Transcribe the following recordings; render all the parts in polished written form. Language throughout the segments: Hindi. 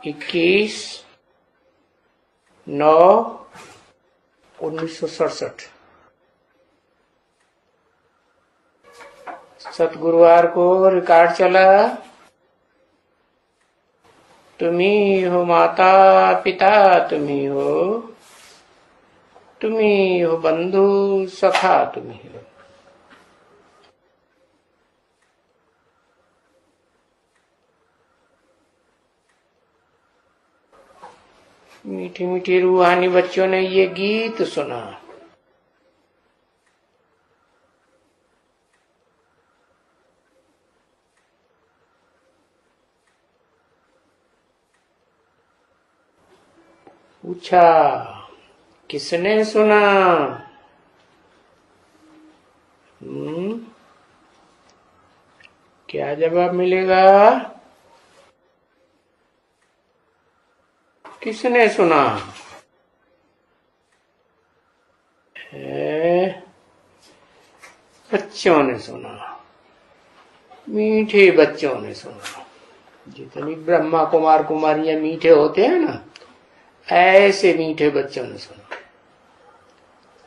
21/9/1967 सतगुरुवार को रिकॉर्ड चला। तुम्ही हो माता पिता, तुम्ही हो बंधु सखा, तुम्ही हो। मीठी मीठी रूहानी बच्चों ने ये गीत सुना। पूछा किसने सुना? क्या जवाब मिलेगा? किसने सुना? बच्चों ने सुना, मीठे बच्चों ने सुना। जितनी ब्रह्मा कुमार कुमारियां मीठे होते हैं ना, ऐसे मीठे बच्चों ने सुना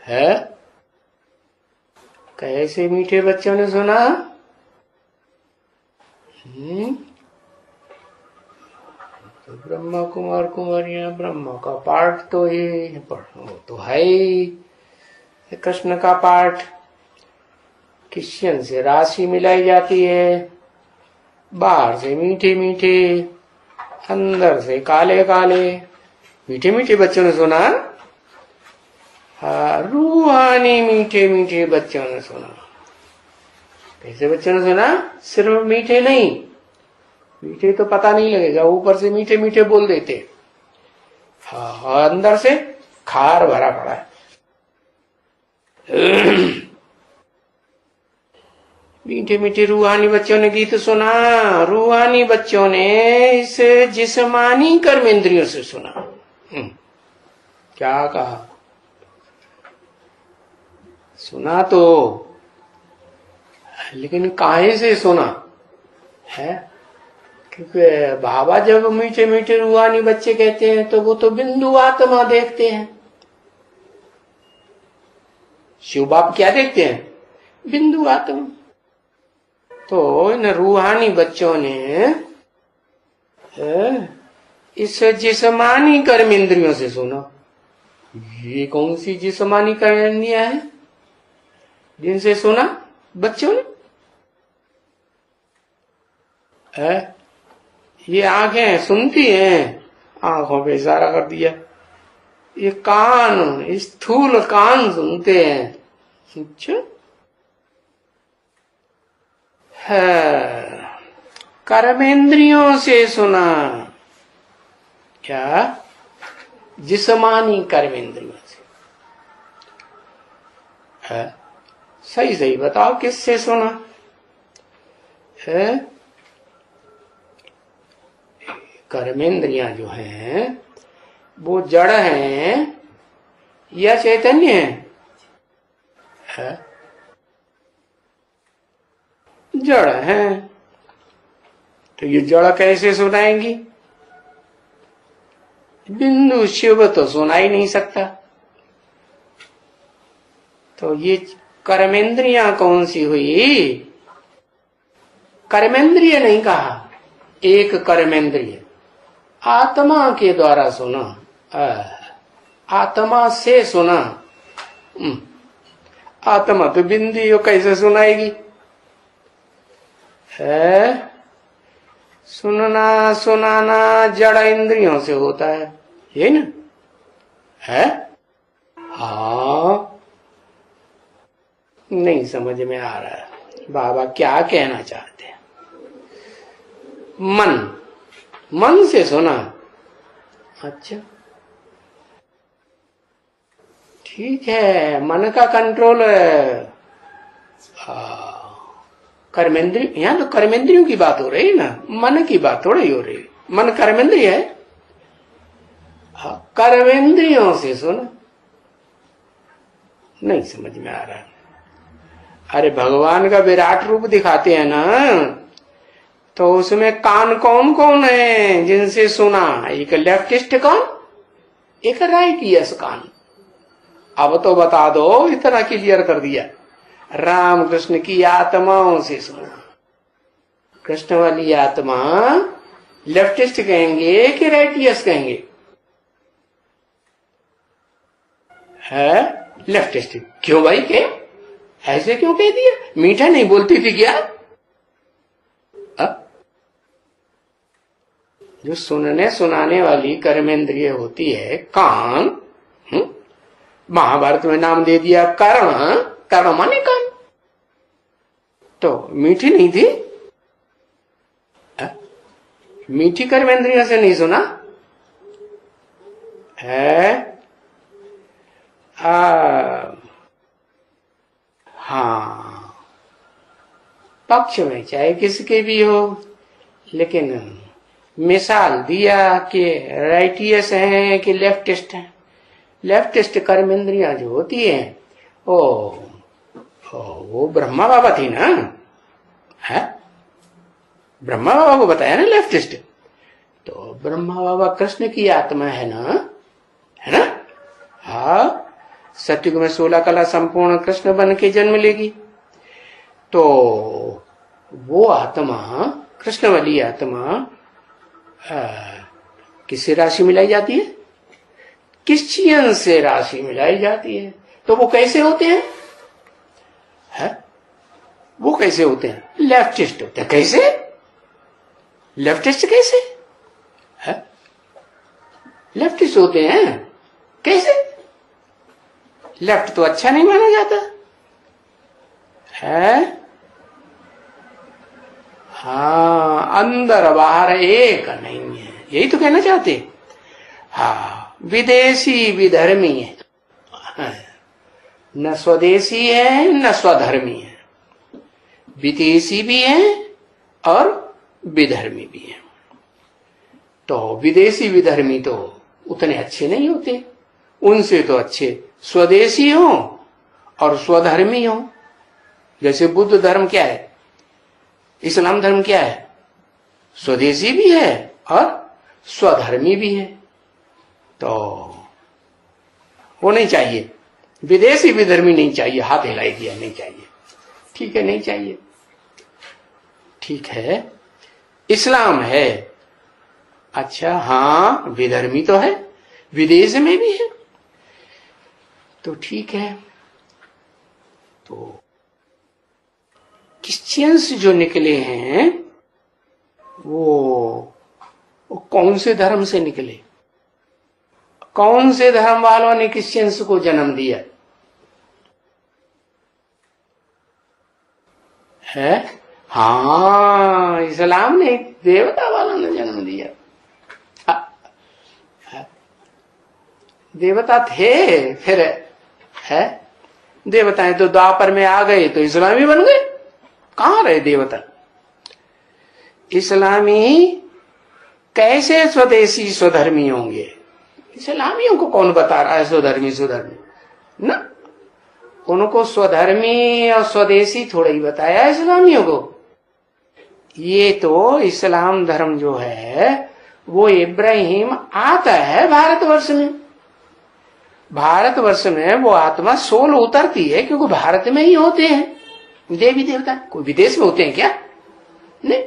है। कैसे मीठे बच्चों ने सुना? तो ब्रह्मा कुमार कुमारियां, ब्रह्मा का पाठ तो ये तो है ही, कृष्ण का पाठ। क्रिश्चियन से राशि मिलाई जाती है, बाहर से मीठे मीठे, अंदर से काले काले। मीठे मीठे बच्चों ने सुना। हाँ, रूहानी मीठे मीठे बच्चों ने सुना। कैसे बच्चों ने सुना? सिर्फ मीठे नहीं, मीठे तो पता नहीं लगेगा, ऊपर से मीठे मीठे बोल देते। हाँ, अंदर से खार भरा पड़ा है। मीठे मीठे रूहानी बच्चों ने गीत सुना। रूहानी बच्चों ने इस जिस्मानी कर्मेंद्रियों से सुना। क्या कहा? सुना तो, लेकिन काहे से सुना है? क्योंकि बाबा जब मीठे मीठे रूहानी बच्चे कहते हैं तो वो तो बिंदु आत्मा देखते हैं। शिव बाप क्या देखते हैं? बिंदु आत्मा। तो इन रूहानी बच्चों ने इस जिस्मानी कर्मेंद्रियों से सुना। ये कौन सी जिस्मानी कर्मेंद्रियां हैं जिनसे सुना बच्चों ने? ये आंखें सुनती हैं, आंखों पे इशारा कर दिया। ये कान, स्थूल कान सुनते हैं। अच्छा है, कर्मेंद्रियों से सुना। क्या? जिस्मानी कर्मेंद्रियों से है। सही सही बताओ, किससे सुना है? कर्मेंद्रियां जो हैं वो जड़ हैं या चैतन्य है? जड़ हैं। तो ये जड़ कैसे सुनाएंगी? बिंदु शिव तो सुना ही नहीं सकता। तो ये कर्मेंद्रियां कौन सी हुई? कर्मेंद्रिय नहीं कहा, एक कर्मेंद्रिय आत्मा के द्वारा सुना। आत्मा से सुना। आत्मा तो बिंदु कैसे सुनाएगी? है सुनना सुनाना जड़ इंद्रियों से होता है, ये ना है। हाँ, नहीं समझ में आ रहा है बाबा क्या कहना चाहते हैं। मन से सुना। अच्छा ठीक है, मन का कंट्रोल कर्मेंद्रिय, यहां तो कर्मेंद्रियों की बात हो रही है ना, मन की बात थोड़ी हो रही। मन कर्मेंद्रिय है। कर्मेंद्रियों से सुना। नहीं समझ में आ रहा। अरे भगवान का विराट रूप दिखाते हैं ना, तो उसमें कान कौन कौन है जिनसे सुना? एक लेफ्टिस्ट कान, एक राइटियस कान। अब तो बता दो, इतना क्लियर कर दिया। राम कृष्ण की आत्माओं से सुना। कृष्ण वाली आत्मा लेफ्टिस्ट कहेंगे कि राइटियस कहेंगे? है लेफ्टिस्ट। क्यों भाई? के ऐसे क्यों कह दिया? मीठा नहीं बोलती थी क्या? जो सुनने सुनाने वाली कर्मेंद्रिय होती है, कान, महाभारत में नाम दे दिया कर्ण। कर्ण माने कान। तो मीठी नहीं थी? मीठी कर्मेंद्रियों से नहीं सुना है? हाँ, पक्ष में चाहे किसके भी हो, लेकिन मिसाल दिया कि राइटियस हैं कि लेफ्टिस्ट हैं। लेफ्टिस्ट कर्मेंद्रियां जो होती हैं, वो ब्रह्मा बाबा थी ना? है ब्रह्मा बाबा को बताया ना लेफ्टिस्ट। तो ब्रह्मा बाबा कृष्ण की आत्मा है ना? है ना? हाँ, सत्युग में 16 कला संपूर्ण कृष्ण बन के जन्म लेगी। तो वो आत्मा, कृष्ण वाली आत्मा किससे राशि मिलाई जाती है? क्रिश्चियन से राशि मिलाई जाती है। तो वो कैसे होते हैं? वो कैसे होते हैं? लेफ्टिस्ट होते हैं। कैसे? लेफ्टिस्ट कैसे है? लेफ्टिस्ट होते हैं कैसे? लेफ्ट तो अच्छा नहीं माना जाता है। हाँ, अंदर बाहर एक नहीं है, यही तो कहना चाहते। हाँ, विदेशी विधर्मी है, न स्वदेशी है न स्वधर्मी है। विदेशी भी है और विधर्मी भी है। तो विदेशी विधर्मी तो उतने अच्छे नहीं होते, उनसे तो अच्छे स्वदेशी हो और स्वधर्मी हो। जैसे बुद्ध धर्म क्या है, इस्लाम धर्म क्या है? स्वदेशी भी है और स्वधर्मी भी है। तो वो नहीं चाहिए, विदेशी विधर्मी नहीं चाहिए। हाथ हिलाई दिया, नहीं चाहिए। ठीक है, नहीं चाहिए। ठीक है, इस्लाम है, अच्छा हाँ, विधर्मी तो है, विदेश में भी है, तो ठीक है। तो क्रिश्चियंस जो निकले हैं वो कौन से धर्म से निकले? कौन से धर्म वालों ने क्रिश्चियंस को जन्म दिया है? हाँ, इस्लाम ने देवता वालों ने जन्म दिया। देवता थे फिर, है देवताएं तो द्वापर में आ गए तो इस्लामी बन गए। कहां रहे देवता? इस्लामी कैसे स्वदेशी स्वधर्मी होंगे? इस्लामियों को कौन बता रहा है स्वधर्मी स्वधर्मी? ना, उनको स्वधर्मी और स्वदेशी थोड़ा ही बताया इस्लामियों को। ये तो इस्लाम धर्म जो है वो इब्राहिम आता है भारतवर्ष में। भारतवर्ष में वो आत्मा सोल उतरती है, क्योंकि भारत में ही होते हैं देवी देवता। कोई विदेश में होते हैं क्या? नहीं,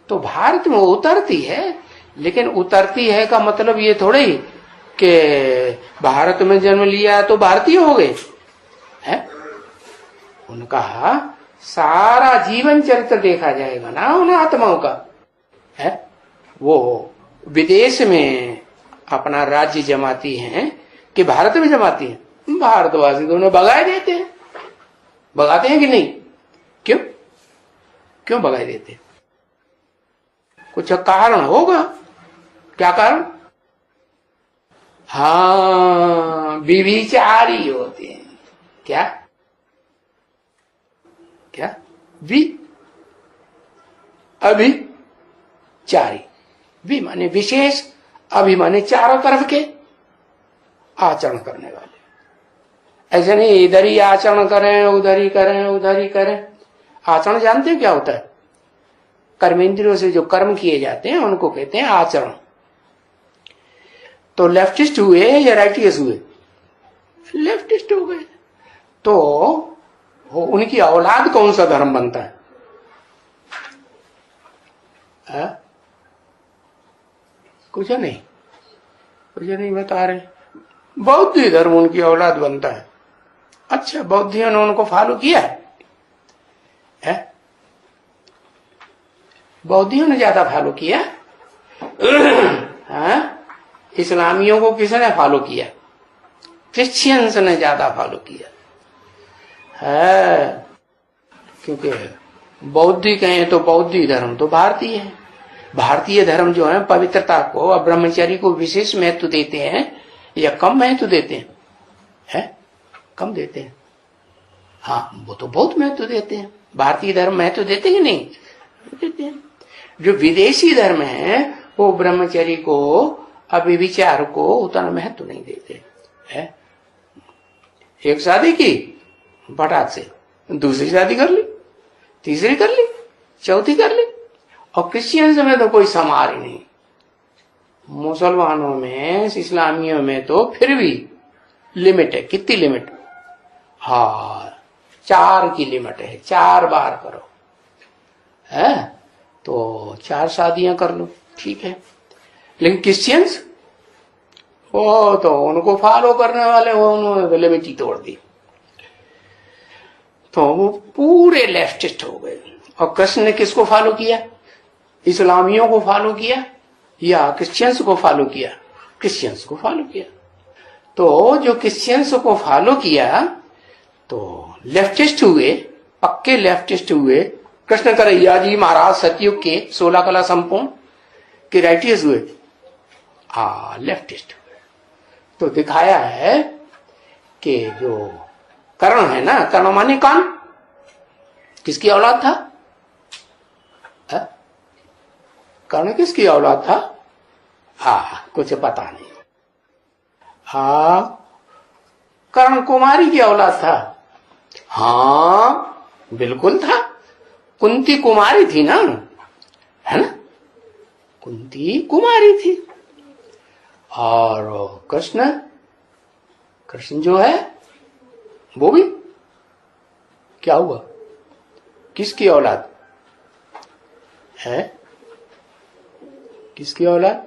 तो भारत में उतरती है। लेकिन उतरती है का मतलब ये थोड़े ही कि भारत में जन्म लिया तो भारतीय हो गए है। उनका सारा जीवन चरित्र देखा जाएगा ना उन आत्माओं का, है। वो विदेश में अपना राज्य जमाती हैं कि भारत में जमाती हैं? भारतवासी दोनों भगाए देते हैं। भगाते हैं कि नहीं? क्यों क्यों भगाए देते हैं? कुछ कारण होगा। क्या कारण? हाँ, विभिचारी होते हैं। क्या क्या? अभिचारी। वि माने विशेष, अभि माने चारों तरफ के आचरण करने वाले। ऐसे नहीं इधर ही आचरण करें, उधर ही करें, उधर ही करें। आचरण जानते हैं क्या होता है? कर्मेंद्रियों से जो कर्म किए जाते हैं उनको कहते हैं आचरण। तो लेफ्टिस्ट हुए या राइटियस हुए? लेफ्टिस्ट हो गए। तो उनकी औलाद कौन सा धर्म बनता है? कुछ नहीं बता रहे। बौद्ध धर्म उनकी औलाद बनता है। अच्छा, बौद्धियों ने उनको फॉलो किया है? बौद्धियों ने ज्यादा फॉलो किया? इस्लामियों को किसने फॉलो किया? क्रिश्चियंस ने ज्यादा फॉलो किया है। क्योंकि बौद्धिक हैं तो बौद्धिक धर्म तो भारतीय है। भारतीय धर्म जो है पवित्रता को और ब्रह्मचर्य को विशेष महत्व देते हैं या कम महत्व देते हैं? कम देते हैं। हाँ, वो तो बहुत महत्व देते हैं। भारतीय धर्म महत्व देते हैं कि नहीं? देते हैं। जो विदेशी धर्म है वो ब्रह्मचर्य को, अव्यभिचार को उतना महत्व नहीं देते है। एक शादी की फटाक से, दूसरी शादी कर ली, तीसरी कर ली, चौथी कर ली। और क्रिश्चियंस में तो कोई समार ही नहीं। मुसलमानों में, इस्लामियों में तो फिर भी लिमिट है। कितनी लिमिट? हाँ, 4 की लिमिट है। 4 बार करो है तो 4 शादियां कर लो, ठीक है। लेकिन क्रिश्चियंस, वो तो उनको फॉलो करने वाले वो उन्होंने लिमिट ही तोड़ दी। तो वो पूरे लेफ्टिस्ट हो गए। और कृष्ण ने किसको फॉलो किया? इस्लामियों को फॉलो किया या क्रिश्चियंस को फॉलो किया? क्रिश्चियंस को फॉलो किया। तो जो क्रिश्चियंस को फॉलो किया तो लेफ्टिस्ट हुए, पक्के लेफ्टिस्ट हुए। कृष्ण करैया जी महाराज सतयुग के 16 कला संपूर्ण के राइटियस हुए, लेफ्टिस्ट हुए। तो दिखाया है कि जो कर्ण है ना, कर्ण माने कान, किसकी औलाद था? कर्ण किसकी औलाद था? कुछ पता नहीं। कर्ण कुमारी की औलाद था। बिल्कुल था। कुंती कुमारी थी ना, है ना? कुंती कुमारी थी। और कृष्ण जो है वो भी क्या हुआ? किसकी औलाद है? किसकी औलाद?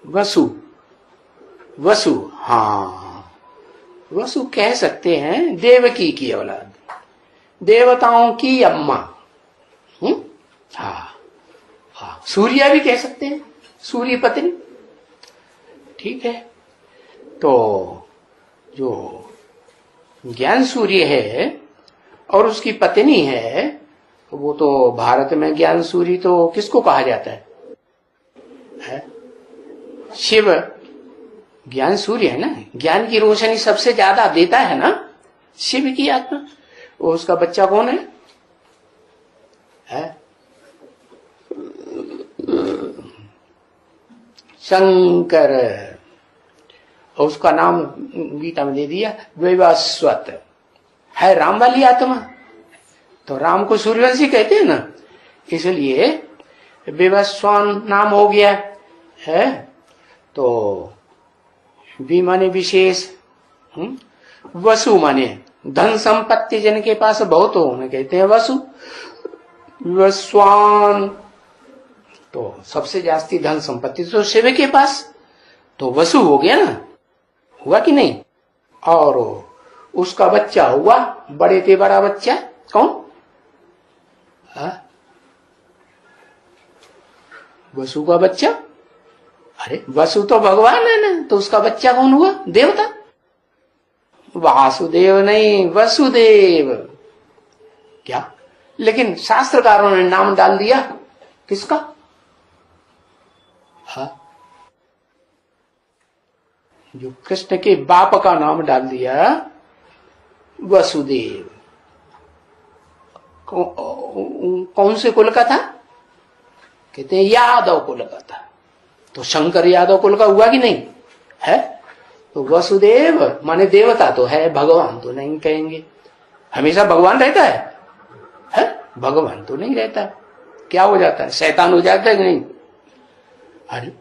वसु। वसु कह सकते हैं देवकी की औलाद, देवताओं की अम्मा। सूर्या भी कह सकते हैं, सूर्य पत्नी, ठीक है। तो जो ज्ञान सूर्य है और उसकी पत्नी है, वो तो भारत में ज्ञान सूर्य तो किसको कहा जाता है? शिव ज्ञान सूर्य है ना। ज्ञान की रोशनी सबसे ज्यादा देता है ना शिव की आत्मा। वो उसका बच्चा कौन है? शंकर। और उसका नाम गीता में दे दिया वैवस्वत, है राम वाली आत्मा। तो राम को सूर्यवंशी कहते हैं ना, इसलिए विवस्वान नाम हो गया है। तो वी माने विशेष, वसु माने धन संपत्ति जिनके पास बहुत हो उन्हें कहते हैं वसु। विवस्वान तो सबसे जास्ती धन संपत्ति तो शिव के पास, तो वसु हो गया ना, हुआ कि नहीं? और उसका बच्चा हुआ, बड़े थे बड़ा बच्चा कौन? वसु का बच्चा। अरे वसु तो भगवान है ना, तो उसका बच्चा कौन हुआ? देवता। वासुदेव नहीं, वसुदेव। क्या? लेकिन शास्त्रकारों ने नाम डाल दिया किसका? जो कृष्ण के बाप का नाम डाल दिया वसुदेव। कौन से कुल का था? कहते हैं यादव कुल का था। तो शंकर यादव कुल का हुआ कि नहीं है? तो वसुदेव माने देवता तो है, भगवान तो नहीं कहेंगे। हमेशा भगवान रहता है? भगवान तो नहीं रहता, क्या हो जाता है? शैतान हो जाता है कि नहीं? अरे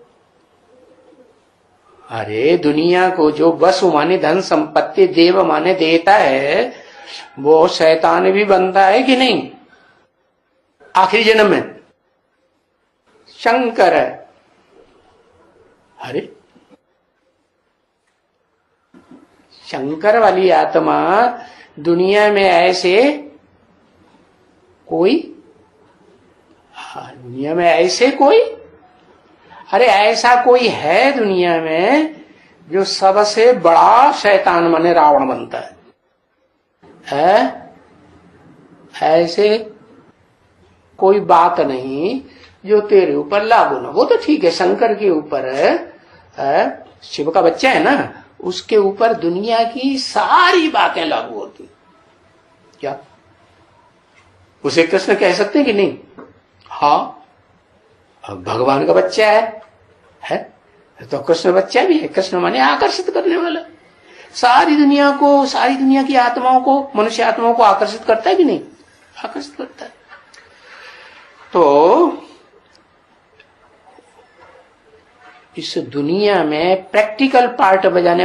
अरे दुनिया को जो वसु माने धन संपत्ति, देव माने देता है, वो शैतान भी बनता है कि नहीं? आखिरी जन्म में शंकर है। अरे शंकर वाली आत्मा दुनिया में ऐसे कोई, दुनिया में ऐसे कोई, अरे ऐसा कोई है दुनिया में जो सबसे बड़ा शैतान माने रावण बनता है? ऐसे कोई बात नहीं जो तेरे ऊपर लागू ना। वो तो ठीक है, शंकर के ऊपर है, शिव का बच्चा है ना, उसके ऊपर दुनिया की सारी बातें लागू होती। क्या उसे कृष्ण कह सकते हैं कि नहीं? हाँ, अब भगवान का बच्चा है तो कृष्ण बच्चा भी है। कृष्ण माने आकर्षित करने वाला, सारी दुनिया को, सारी दुनिया की आत्माओं को, मनुष्य आत्माओं को आकर्षित करता है कि नहीं? आकर्षित करता है। तो इस दुनिया में प्रैक्टिकल पार्ट बजाने